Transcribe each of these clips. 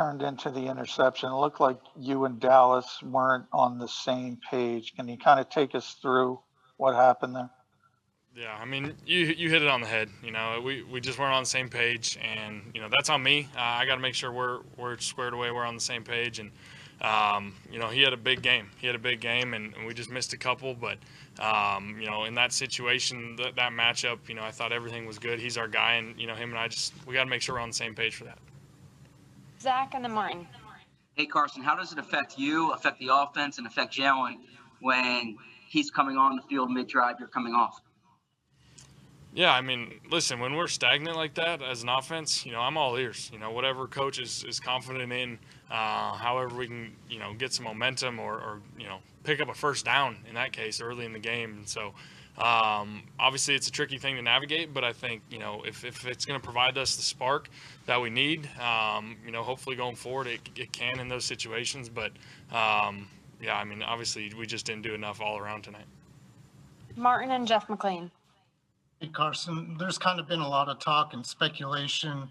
turned into the interception. It looked like you and Dallas weren't on the same page. Can you kind of take us through what happened there? Yeah, I mean, you hit it on the head. We just weren't on the same page, and that's on me. I got to make sure we're squared away. We're on the same page, and he had a big game. He had a big game, and we just missed a couple. But in that situation, that matchup, I thought everything was good. He's our guy, and him and I we got to make sure we're on the same page for that. Zach and then Martin. Hey Carson, how does it affect you, affect the offense, and affect Jalen when he's coming on the field mid-drive, you're coming off? Yeah, I mean, listen, when we're stagnant like that as an offense, I'm all ears. Whatever coach is confident in, however we can, get some momentum or pick up a first down in that case early in the game. And so, obviously it's a tricky thing to navigate, but I think, if it's going to provide us the spark that we need, hopefully going forward it can in those situations. But, yeah, I mean, obviously we just didn't do enough all around tonight. Martin and Jeff McLean. Hey, Carson, there's kind of been a lot of talk and speculation,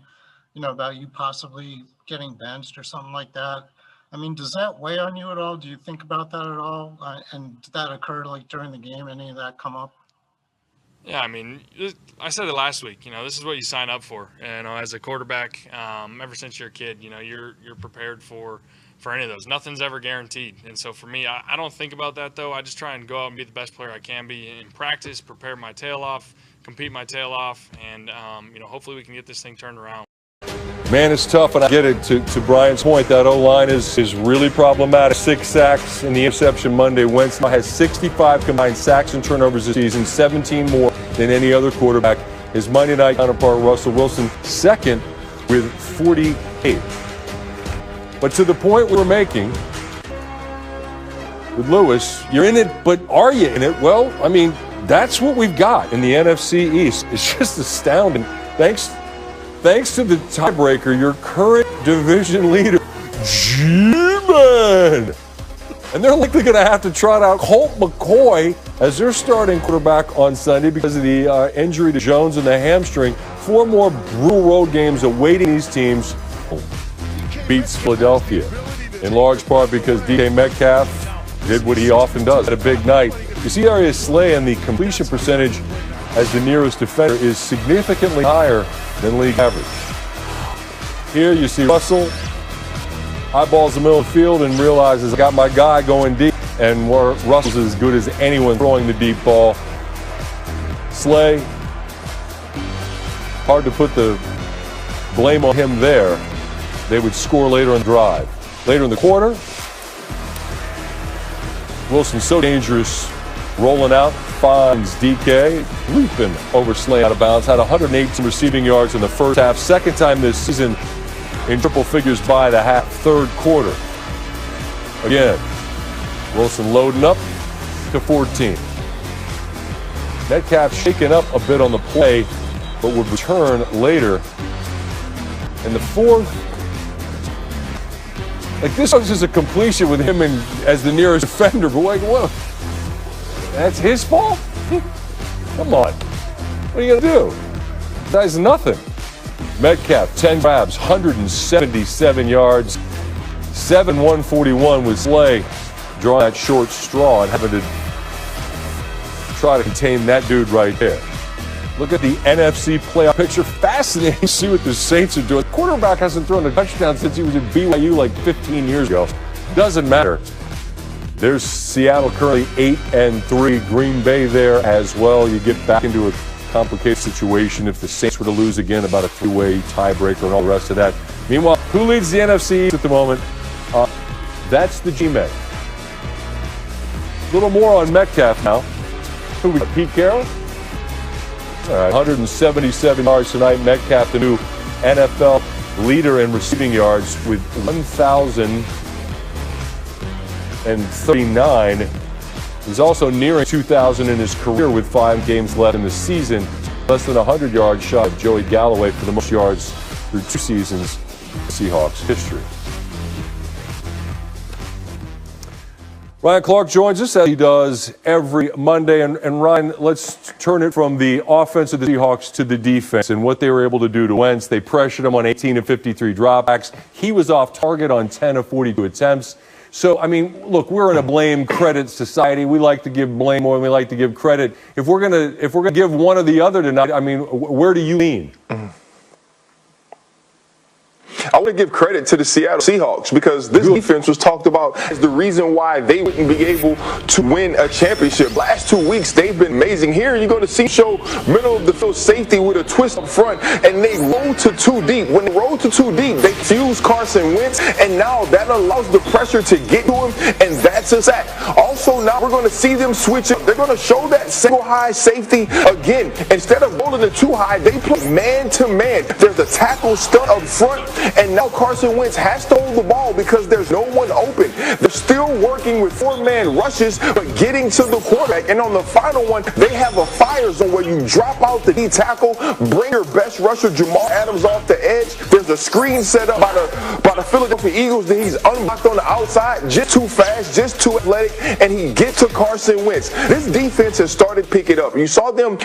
about you possibly getting benched or something like that. I mean, does that weigh on you at all? Do you think about that at all? And did that occur during the game? Any of that come up? Yeah, I mean, I said it last week. This is what you sign up for. As a quarterback, ever since you're a kid, you're prepared for any of those. Nothing's ever guaranteed. And so for me, I don't think about that, though. I just try and go out and be the best player I can be in practice, prepare my tail off, compete my tail off, and, hopefully we can get this thing turned around. Man, it's tough, and I get it. To Brian's point, that O-line is really problematic. 6 sacks in the interception Monday. Wentz now has 65 combined sacks and turnovers this season, 17 more than any other quarterback. His Monday night counterpart, Russell Wilson, second with 48. But to the point we were making with Lewis, you're in it, but are you in it? Well, I mean, that's what we've got in the NFC East. It's just astounding. Thanks to the tiebreaker, your current division leader, G-Man. And they're likely going to have to trot out Colt McCoy as their starting quarterback on Sunday because of the injury to Jones and the hamstring. 4 more brutal road games awaiting these teams. Beats Philadelphia, in large part because DK Metcalf did what he often does, had a big night. You see Darius Slay, and the completion percentage as the nearest defender is significantly higher than league average. Here you see Russell eyeballs the middle of the field and realizes I got my guy going deep, and Russell's as good as anyone throwing the deep ball. Slay, hard to put the blame on him there. They would score later in the drive. Later in the quarter, Wilson's so dangerous, rolling out, finds DK, leaping over Slay out of bounds, had 118 receiving yards in the first half, second time this season in triple figures by the half, third quarter. Again, Wilson loading up to 14. Metcalf shaking up a bit on the play, but would return later. In the fourth, this was just a completion with him as the nearest defender, but what? That's his fault? Come on. What are you going to do? That's nothing. Metcalf, 10 grabs, 177 yards, 7-141 with Slay drawing that short straw and having to try to contain that dude right there. Look at the NFC playoff picture. Fascinating to see what the Saints are doing. The quarterback hasn't thrown a touchdown since he was at BYU like 15 years ago. Doesn't matter. There's Seattle currently 8-3. Green Bay there as well. You get back into a complicated situation if the Saints were to lose again, about a 3-way tiebreaker and all the rest of that. Meanwhile, who leads the NFC at the moment? That's the G-Men. A little more on Metcalf now. Who we got? Pete Carroll? All right, 177 yards tonight. Metcalf, the new NFL leader in receiving yards with 1,039. He's also nearing 2,000 in his career with 5 games left in the season. Less than 100 yards shy of Joey Galloway for the most yards through 2 seasons in Seahawks history. Ryan Clark joins us as he does every Monday. And Ryan, let's turn it from the offense of the Seahawks to the defense and what they were able to do to Wentz. They pressured him on 18 of 53 dropbacks. He was off target on 10 of 42 attempts. So, I mean, look, we're in a blame credit society. We like to give blame more than we like to give credit. If we're gonna give one or the other tonight, I mean, where do you lean? I want to give credit to the Seattle Seahawks because this defense was talked about as the reason why they wouldn't be able to win a championship. Last 2 weeks, they've been amazing. Here, you're going to see show middle of the field safety with a twist up front, and they roll to 2 deep. When they roll to 2 deep, they fuse Carson Wentz, and now that allows the pressure to get to him, and that's a sack. Also, now we're going to see them switch it. They're going to show that single high safety again. Instead of rolling it too high, they play man-to-man. There's a tackle stunt up front, and now Carson Wentz has to hold the ball because there's no one open. They're still working with 4-man rushes, but getting to the quarterback. And on the final one, they have a fire zone where you drop out the D tackle, bring your best rusher, Jamal Adams, off the edge. There's a screen set up by the Philadelphia Eagles that he's unblocked on the outside, just too fast, just too athletic, and he gets to Carson Wentz. This defense has started picking up. You saw them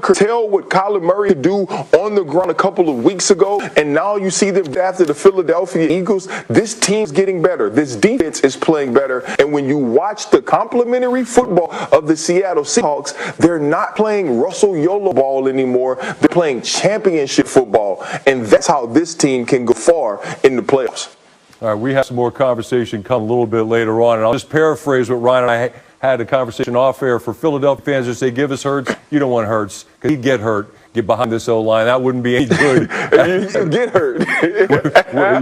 curtail what Kyler Murray could do on the ground a couple of weeks ago, and now you see them after the Philadelphia Eagles. This team's getting better. This defense is playing better. And when you watch the complementary football of the Seattle Seahawks, they're not playing Russell YOLO ball anymore. They're playing championship football. And that's how this team can go far in the playoffs. All right, we have some more conversation come a little bit later on. And I'll just paraphrase what Ryan and I had a conversation off air. For Philadelphia fans who say, give us Hurts, you don't want Hurts because he'd get hurt. Get behind this O-line. That wouldn't be any good. You get hurt.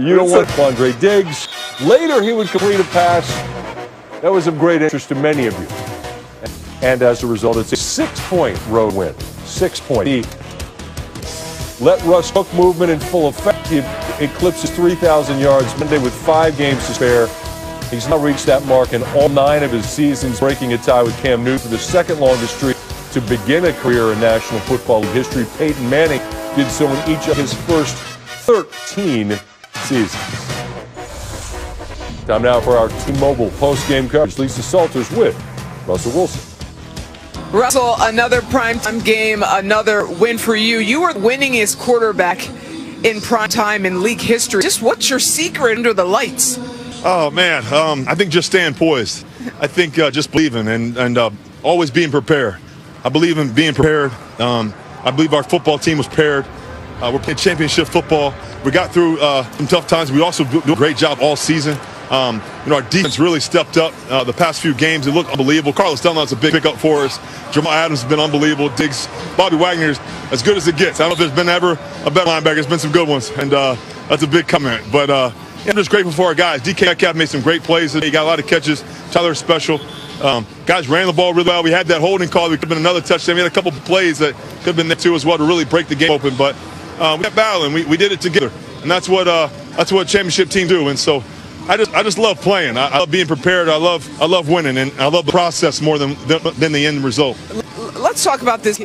You don't want Andre Diggs. Later, he would complete a pass. That was of great interest to many of you. And as a result, it's a 6-point road win. 6 point. He let Russ hook movement in full effect. He eclipses 3,000 yards Monday with 5 games to spare. He's now reached that mark in all 9 of his seasons, breaking a tie with Cam Newton for the second longest streak to begin a career in National Football League history. Peyton Manning did so in each of his first 13 seasons. Time now for our T-Mobile post-game coverage. Lisa Salters with Russell Wilson. Russell, another primetime game, another win for you. You were the winningest quarterback in primetime in league history. Just what's your secret under the lights? Oh, man, I think just staying poised. I think just believing and always being prepared. I believe in being prepared. I believe our football team was prepared. We're playing championship football. We got through some tough times. We also do a great job all season. Our defense really stepped up the past few games. It looked unbelievable. Carlos Dunlap's a big pickup for us. Jamal Adams has been unbelievable. Diggs, Bobby Wagner's as good as it gets. I don't know if there's been ever a better linebacker. There's been some good ones, and that's a big comment. But I'm just grateful for our guys. DK Metcalf made some great plays. He got a lot of catches. Tyler's special. Guys ran the ball really well. We had that holding call. It could have been another touchdown. We had a couple of plays that could have been there too as well to really break the game open. But we kept battling. We did it together, and that's what championship teams do. And so I just love playing. I love being prepared. I love winning, and I love the process more than the end result. Let's talk about this.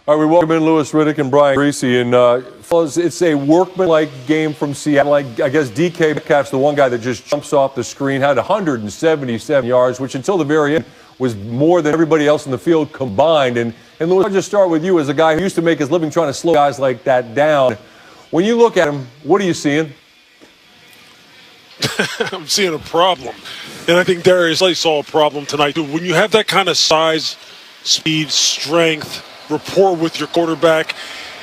All right, we welcome in Louis Riddick and Brian Greasy. And fellas, it's a workmanlike game from Seattle. I guess DK Metcalf's the one guy that just jumps off the screen, had 177 yards, which until the very end was more than everybody else in the field combined. And Louis, I'll just start with you as a guy who used to make his living trying to slow guys like that down. When you look at him, what are you seeing? I'm seeing a problem. And I think Darius Slay saw a problem tonight, too. When you have that kind of size, speed, strength, rapport with your quarterback,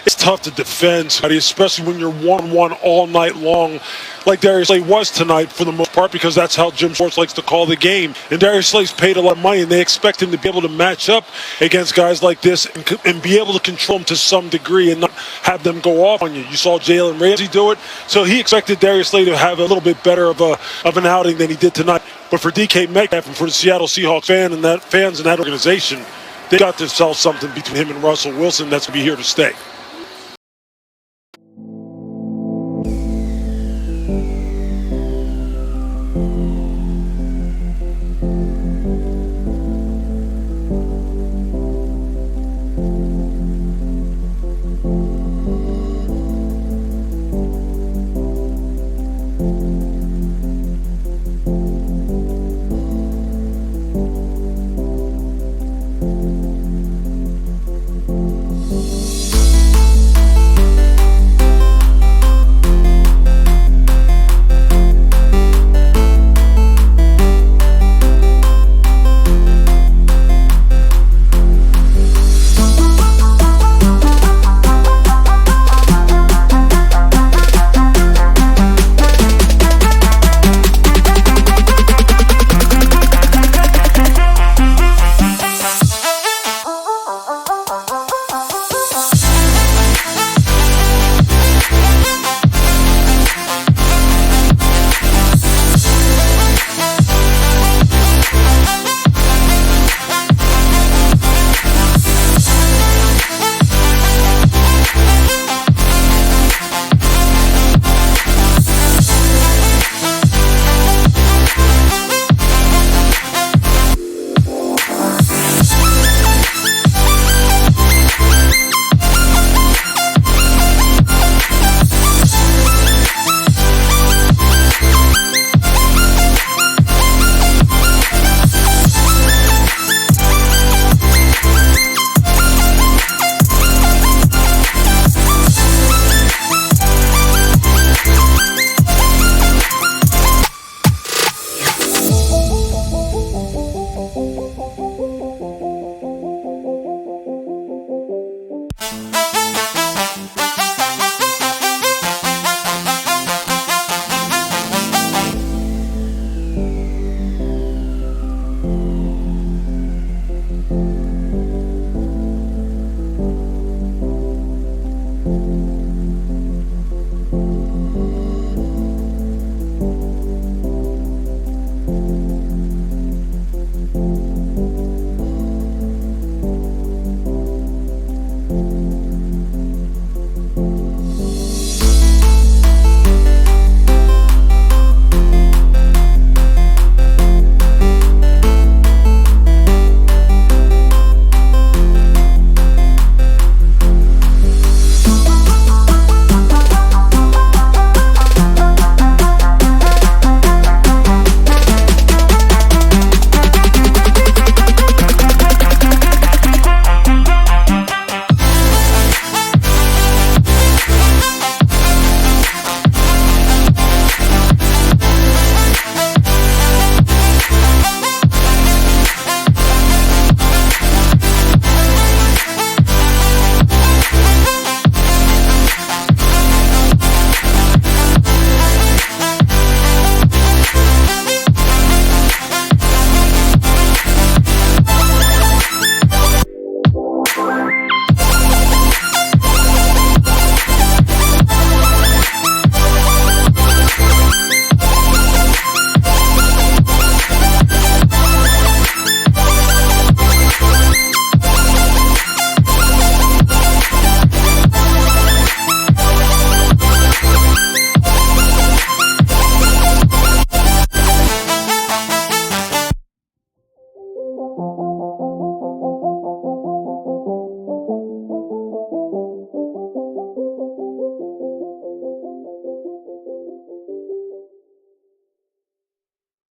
it's tough to defend, especially when you're 1-1 all night long, like Darius Slay was tonight for the most part, because that's how Jim Schwartz likes to call the game. And Darius Slay's paid a lot of money, and they expect him to be able to match up against guys like this and be able to control them to some degree and not have them go off on you. You saw Jalen Ramsey do it, so he expected Darius Slay to have a little bit better of an outing than he did tonight. But for DK Metcalf and for the Seattle Seahawks fans and that organization, they got to sell something between him and Russell Wilson that's going to be here to stay.